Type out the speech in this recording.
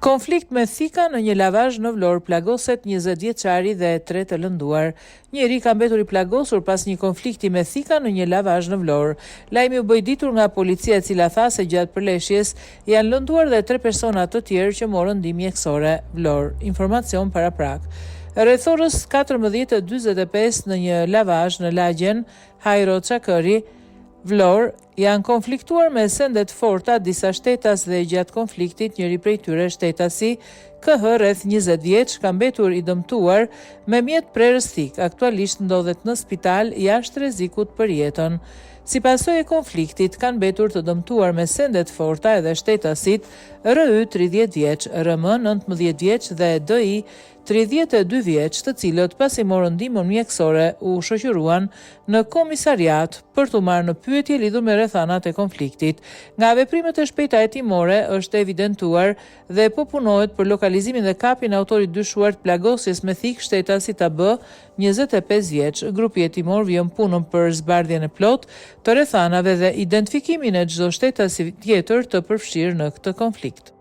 Konflikt me thika në një lavazh në Vlorë, plagoset 20 vjeçari dhe 3 të lënduar. Njeri ka mbetur i plagosur pas një konflikti me thika në një lavazh në Vlorë. Lajmi u bë i ditur nga policia, e cila tha se gjatë përleshjes janë lënduar dhe 3 persona të tjerë që morën ndihmë mjekësore. Vlorë, informacion para prak. Rreth orës 14:45 në një lavazh në lagjen Hajro Çakëri, Vlorë, janë konfliktuar me sende të forta disa shtetas dhe gjatë konfliktit njëri prej tyre, shtetasi KH, rreth 20 vjeç, ka mbetur i dëmtuar me mjet prerës thik. Aktualisht ndodhet në spital jashtë rrezikut për jetën. Si pasojë e konfliktit, kanë mbetur të dëmtuar me sende të forta edhe shtetasit RY 30 vjeç, RM 19 vjeç dhe DI 32 vjeç, të cilët pasi morën ndihmën mjekësore u shoqëruan në komisariat për t'u marrë në pyetje lidhur me rrethanat e konfliktit. Nga veprimet e shpejta hetimore është evidentuar dhe po punohet për lokalizimin dhe kapjen e autorit dyshuar të plagosjes me thik, shtetasit AB 25 vjeç. Grupi hetimor vjen punën për zbardhjen e plotë të rrethanave dhe identifikimin e çdo shtetasi tjetër të përfshirë në këtë konflikt.